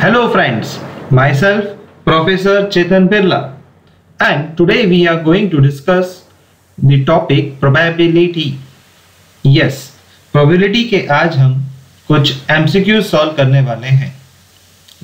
Hello friends, myself Professor Chetan Birla, and today we are going to discuss the topic probability. Yes, probability के आज हम कुछ MCQ solve करने वाले हैं.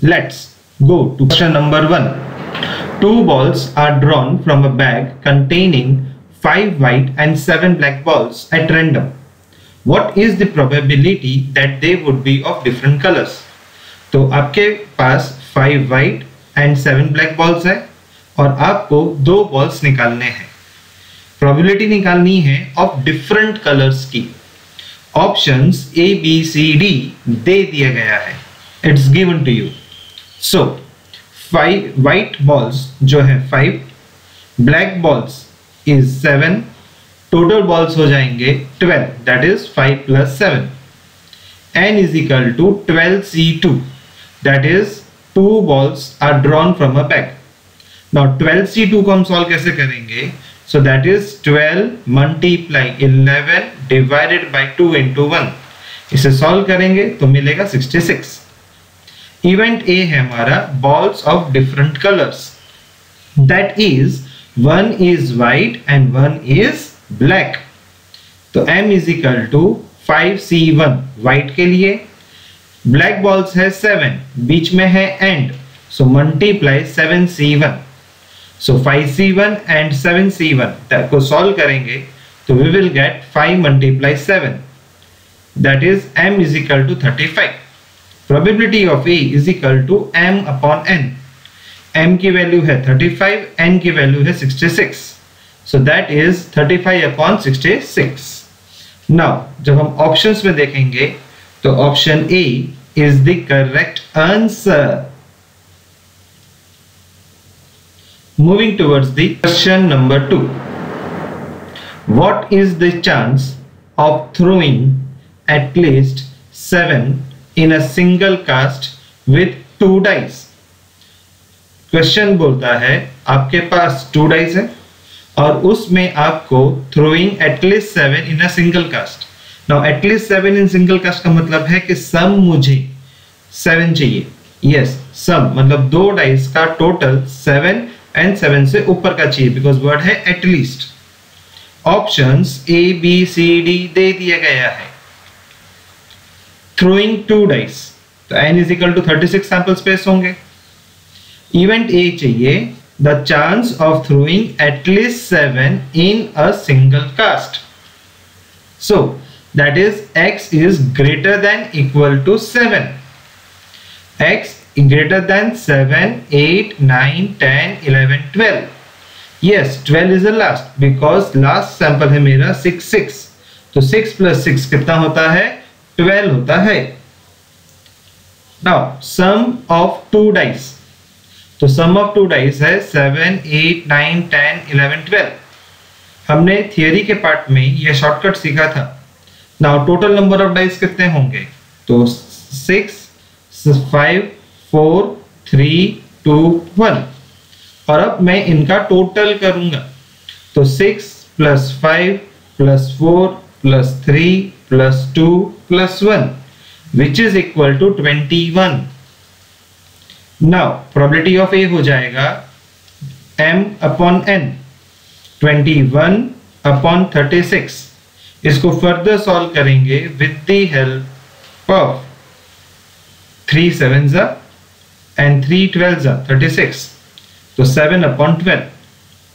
Let's go to question number 1. Two balls are drawn from a bag containing 5 white and 7 black balls at random. What is the probability that they would be of different colors? तो आपके पास 5 white and 7 black balls है और आपको 2 balls निकालने हैं. Probability निकालनी है of different colours की. Options A B C D दे दिया गया है. It's given to you. So 5 white balls जो है 5, black balls is 7, total balls हो जाएंगे 12, that is 5 plus 7. n is equal to 12c2, that is 2 balls are drawn from a bag. Now 12c2 को हम सॉल्व कैसे करेंगे? So that is 12 multiply 11 divided by 2 into 1. इसे solve करेंगे तो मिलेगा 66. इवेंट A है हमारा balls of different colors. That is one is white and one is black. तो m is equal to 5c1 white के लिए, ब्लैक बॉल्स है 7, बीच में है and, so multiply 7c1. So 5c1 and 7c1 को सॉल्व करेंगे तो we will get 5 multiply 7, that is m is equal to 35. Probability of a is equal to m upon n. m की value है 35, n की value है 66, so that is 35 upon 66. Now जब हम options में देखेंगे तो option A is the correct answer. Moving towards the question number 2. What is the chance of throwing at least 7 in a single cast with 2 dice? Question बोलता है आपके पास 2 dice है और उसमें आपको throwing at least 7 in a single cast. Now at least 7 in single cast का मतलब है कि सम मुझे 7 चाहिए. यस, सम मतलब 2 डाइस का टोटल 7 एंड 7 से ऊपर का चाहिए, बिकॉज वर्ड है at least. Options A B C D दे दिया गया है. थ्रोइंग 2 डाइस तो n is equal to 36 sample space होंगे. इवेंट ए चाहिए, the chance of throwing at least 7 in a single cast. So that is x is greater than equal to 7. X greater than 7, 8, 9, 10, 11, 12. Yes, 12 is the last because last sample है मेरा 6, 6. तो 6 plus 6 कितना होता है? 12 होता है. Now sum of 2 dice. तो सम of 2 dice है 7, 8, 9, 10, 11, 12. हमने थियरी के पार्ट में ये शॉर्टकट सीखा था. Now total number of dice कितने होंगे? तो 6, 5, 4, 3, 2, 1. और अब मैं इनका टोटल करूंगा तो 6 plus 5 plus 4 plus 3 plus 2 plus 1 which is equal to 21. Now probability of A हो जाएगा m upon n, 21 upon 36. इसको फर्दर सॉल्व करेंगे with the help of 3 7s and 3 12s 36. तो 7 upon 12.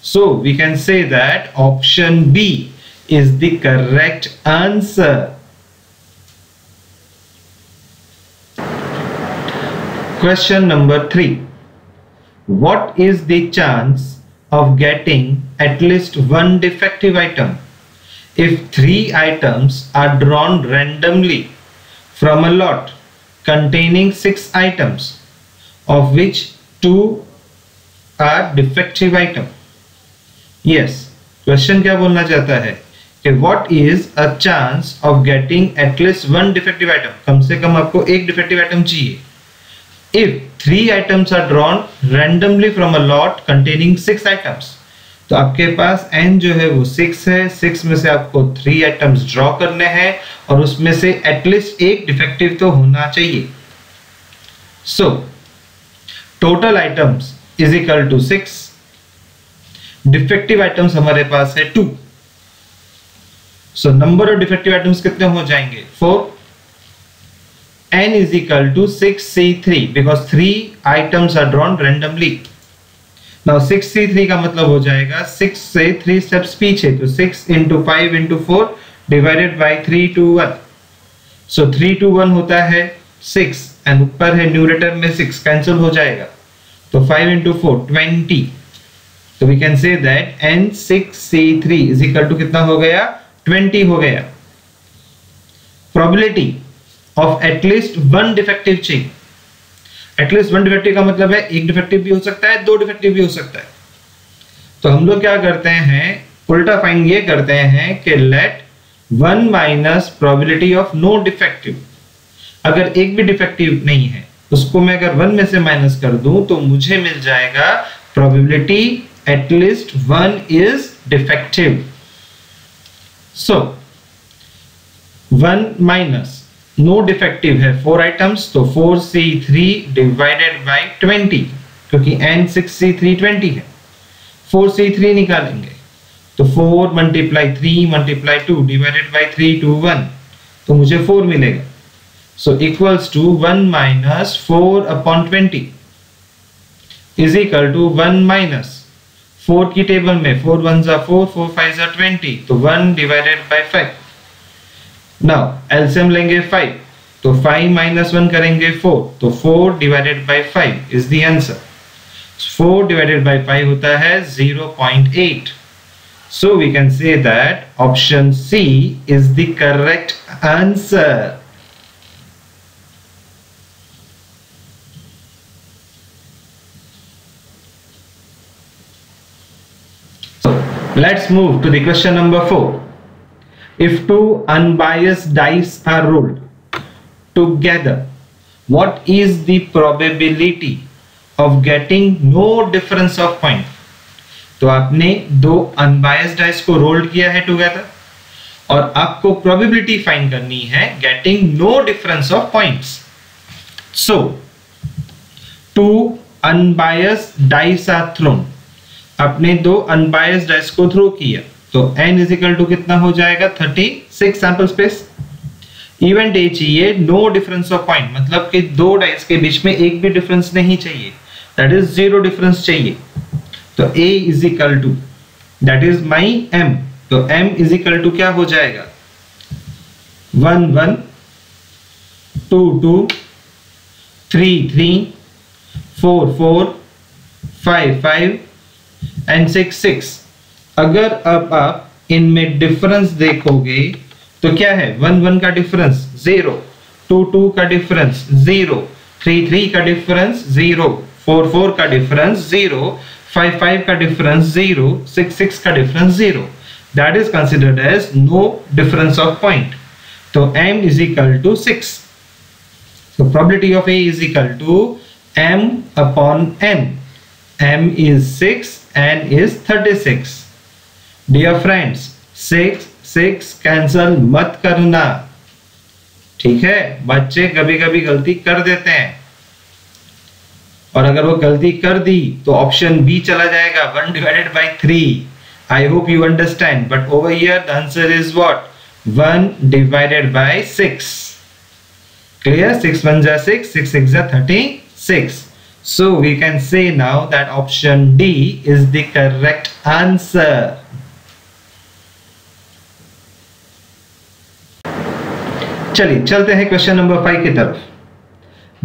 So we can say that option B is the correct answer. Question number 3. What is the chance of getting at least one defective item if 3 items are drawn randomly from a lot containing 6 items, of which 2 are defective item? Yes, question क्या बोलना चाहता है कि what is a chance of getting at least one defective item? कम से कम आपको एक defective item चाहिए. If 3 items are drawn randomly from a lot containing 6 items, तो आपके पास n जो है वो 6 है. 6 में से आपको 3 items ड्रॉ करने हैं और उसमें से एटलीस्ट एक डिफेक्टिव तो होना चाहिए. So total items is equal to 6, defective items हमारे पास है 2, so number of defective items कितने हो जाएंगे 4, n is equal to 6c3 because 3 items are drawn randomly. Now 6c3 का मतलब हो जाएगा 6 से 3 steps पीछे, तो 6 into 5 into 4 divided by 3 to 1. So 3 to 1 होता है 6 and ऊपर है न्यूमरेटर में 6 कैंसिल हो जाएगा, तो 5 into 4 20. So we can say that n6c3 is equal to कितना हो गया 20 हो गया. Probability of at least one defective chain. At least one defective का मतलब है एक डिफेक्टिव भी हो सकता है, दो डिफेक्टिव भी हो सकता है. तो हम लोग क्या करते हैं, उल्टा फाइंड ये करते हैं कि let 1 minus probability of no defective. अगर एक भी डिफेक्टिव नहीं है उसको मैं अगर 1 में से माइनस कर दूं तो मुझे मिल जाएगा probability at least 1 is defective. So 1 minus no defective है 4 आइटम्स, तो 4c3 डिवाइडेड बाय 20, क्योंकि n6c3 20 है. 4c3 निकालेंगे तो 4 multiply 3 multiply 2 divided by 3 to 1, तो मुझे 4 मिलेगा. So equals to 1 minus 4 upon 20 is equal to 1 minus 4 की टेबल में 4 1 4 4 5 20, तो 1 डिवाइडेड बाय 5. नाउ एलसीएम लेंगे 5, तो 5 माइनस 1 करेंगे 4, तो 4 divided by 5 is the answer. 4 divided by 5 होता है 0.8. So we can say that option C is the correct answer. Let's move to the question number 4. If two unbiased dice are rolled together, what is the probability of getting no difference of point? तो आपने दो unbiased dice को role किया है together और आपको probability find करनी है getting no difference of points. So, two unbiased dice are thrown. आपने दो अनबायस्ड डाइस को थ्रो किया, तो n इज इक्वल टू कितना हो जाएगा 36 सैंपल स्पेस. इवेंट ए चाहिए नो डिफरेंस ऑफ पॉइंट, मतलब कि दो डाइस के बीच में एक भी डिफरेंस नहीं चाहिए, दैट इज जीरो डिफरेंस चाहिए. तो a is equal to that is my m, तो m इज इक्वल टू क्या हो जाएगा 1 1 2 2 3 3 4 4 5 5 एंड 6 6. अगर अब आप इनमें डिफरेंस देखोगे तो क्या है 1 1 का डिफरेंस 0, 2 2 का डिफरेंस 0, 3 3 का डिफरेंस 0, 4 4 का डिफरेंस 0, 5 5 का डिफरेंस 0, 6 6 का difference 0. That is considered as no difference of point. तो m is equal to 6. So probability of a is equal to m upon n. m is 6, n is 36. Dear friends, 6 6 cancel मत करना, ठीक है. बच्चे कभी कभी गलती कर देते हैं और अगर वो गलती कर दी तो ऑप्शन बी चला जाएगा 1 divided by 3. I hope you understand, but over here the answer is what 1 divided by 6. Clear? 6 1 जा 6, 6 6 जा 36. So we can say now that option D is the correct answer. चलिए चलते हैं क्वेश्चन नंबर 5 की तरफ.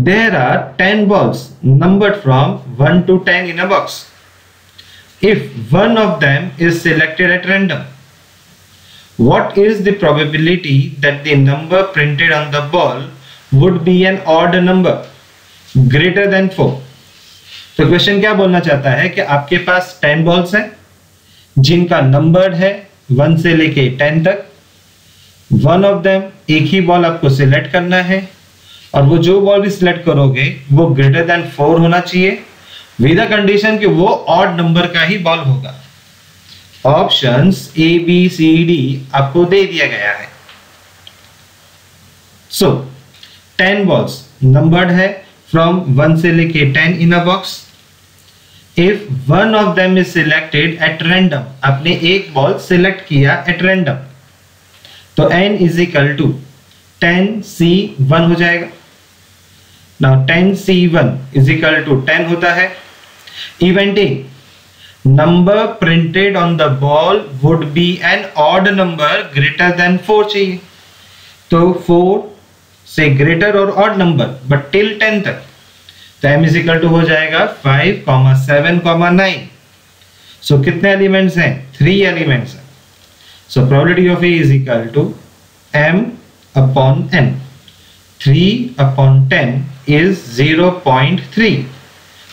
There are 10 balls numbered from 1 to 10 in a box. If one of them is selected at random, what is the probability that the number printed on the ball would be an odd number greater than 4? तो question क्या बोलना चाहता है कि आपके पास 10 balls हैं जिनका number है 1 से लेके 10 तक. वन ऑफ देम, एक ही बॉल आपको सिलेक्ट करना है और वो जो बॉल भी सिलेक्ट करोगे वो ग्रेटर देन 4 होना चाहिए विद अ कंडीशन कि वो ऑड नंबर का ही बॉल होगा. Options A B C D आपको दे दिया गया है. सो 10 बॉल्स नंबर्ड है फ्रॉम 1 से लेके 10 in a box. If one of them is selected at random, आपने एक बॉल सिलेक्ट किया एट रैंडम, तो n is equal to 10c1 हो जाएगा। Now 10c1 is equal to 10 होता है। Event A, number printed on the ball would be an odd number greater than 4 चाहिए, तो 4 से ग्रेटर और ऑड नंबर बट टिल 10 तक, तो m इज इक्वल टू हो जाएगा 5, 7, 9। सो कितने एलिमेंट्स हैं? 3 एलिमेंट्स हैं। So probability of A is equal to m upon n। 3 upon 10 is 0.3.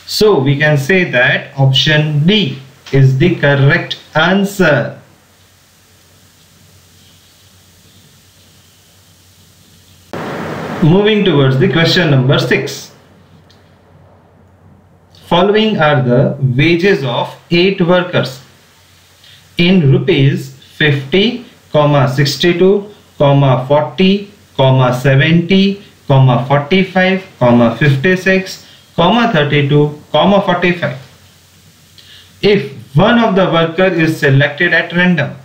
So we can say that option D is the correct answer. Moving towards the question number 6. Following are the wages of 8 workers in rupees 50, 62, 40, 70, 45, 56, 32, 45. If one of the worker is selected at random,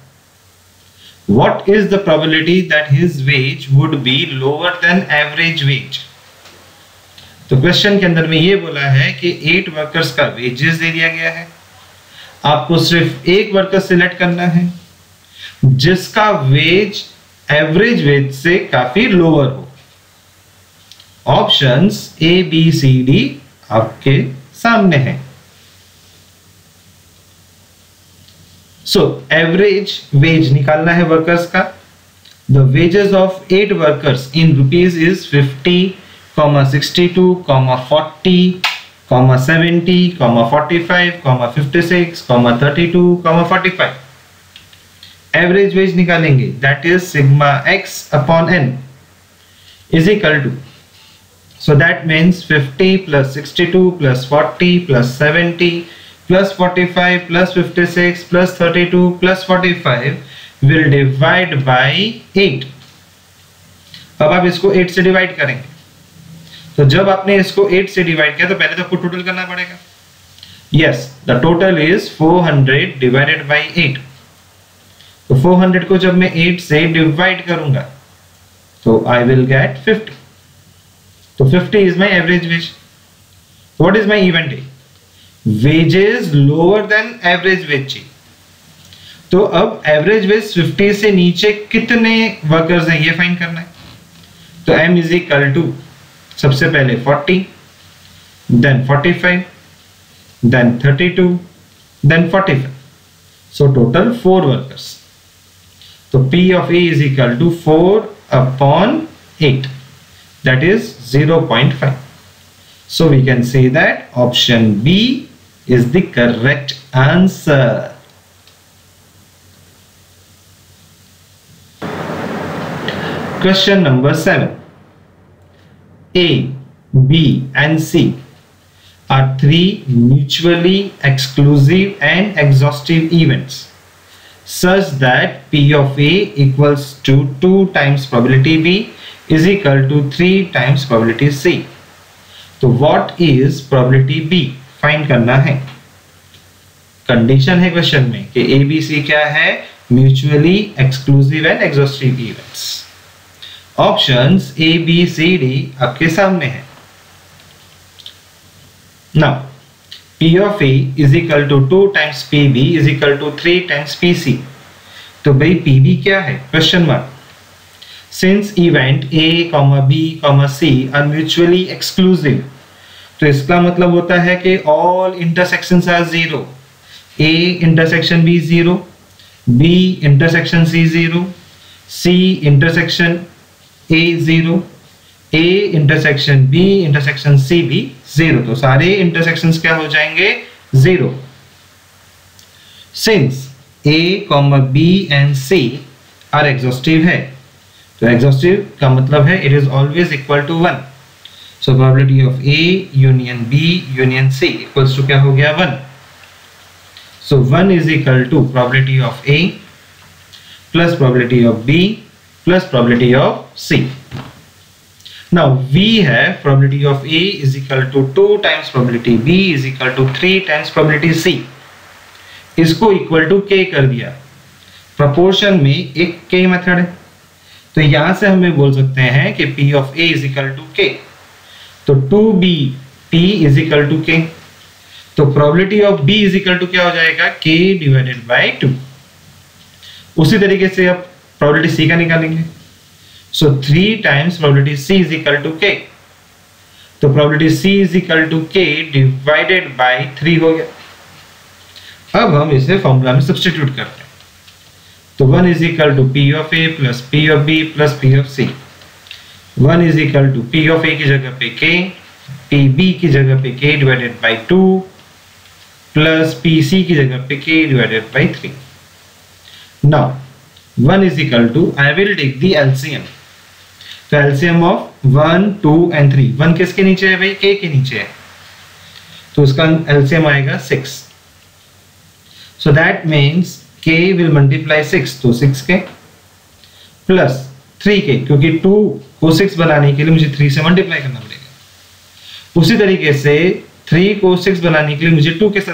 what is the probability that his wage would be lower than average wage? तो question के अंदर में ये बोला है कि 8 workers का wages दे दिया गया है, आपको सिर्फ एक वर्कर सिलेक्ट करना है जिसका वेज एवरेज वेज से काफी लोअर हो। Options A, B, C, D आपके सामने हैं। सो एवरेज वेज निकालना है वर्कर्स का। The wages of 8 workers in rupees is 50, 62, 40, 70, 45, 56, 32, 45। Average wage निकालेंगे, that is sigma x upon n is equal to, so that means 50 plus 62 plus 40 plus 70 plus 45 plus 56 plus 32 plus 45 will divide by 8। अब आप इसको 8 से divide करेंगे, तो जब आपने इसको 8 से डिवाइड किया तो पहले तो आपको टोटल करना पड़ेगा। Yes, the total is 400 divided by 8। तो 400 को जब मैं 8 से डिवाइड करूंगा तो आई विल गेट 50। तो 50 is my average wage. What is my event A? Wages lower than average wage चाहिए। तो अब एवरेज वेज 50 से नीचे कितने वर्कर्स हैं ये फाइंड करना है। तो m इज इक्वल टू सबसे पहले 40, then 45, then 32, then 45। So total 4 workers. तो P of A is equal to 4 upon 8. That is 0.5. So we can say that option B is the correct answer. Question number 7. A, B and C are 3 mutually exclusive and exhaustive events such that P of A equals to 2 times probability B is equal to 3 times probability C. तो what is probability B find करना है। Condition है question में कि A, B, C क्या है? Mutually exclusive and exhaustive events. Options A, B, C, D आपके सामने है। Now P of A is equal to 2 times PB is equal to 3 times PC। तो भाई PB क्या है? Question mark. Since event A, B, C are mutually exclusive, तो इसका मतलब होता है कि all intersections are 0। A intersection B 0, B intersection C 0, C intersection A 0, A intersection B intersection C भी 0। तो सारे intersections क्या हो जाएंगे? 0। Since A, B and C are exhaustive है, तो एग्जॉस्टिव का मतलब है it is always equal to 1। सो probability of A union B union C equals to क्या हो गया? 1। So 1 is equal to probability of A plus probability of B plus probability of C। Now V है probability of A is equal to 2 times probability B is equal to 3 times probability C. इसको equal to K कर दिया, proportion में एक K method है, तो यहां से हमें बोल सकते हैं कि P of A is equal to K, तो 2B P is equal to K, तो probability of B is equal to क्या हो जाएगा, K divided by 2। उसी तरीके से अब probability C का निकालेंगे, so 3 times probability C is equal to K, तो probability C is equal to K divided by 3 हो गया। अब हम इसे फॉर्मूला में सब्स्टिट्यूट करते हैं, तो 1 is equal to P of A plus P of B plus P of C। 1 is equal to P of A की जगह पे K, PB की जगह पे K divided by 2 plus PC की जगह पे K divided by 3। Now 1 is equal to, I will take the LCM, तो LCM of 1, 2 and 3, 1 किसके नीचे है भाई, K के नीचे है, तो उसका LCM आएगा 6, so that means K will multiply 6, तो 6K plus 3K, क्योंकि 2 को 6 बनाने के लिए मुझे 3 से मल्टीप्लाई करना पड़ेगा, उसी तरीके से 3 को 6 बनाने के लिए मुझे 2 के साथ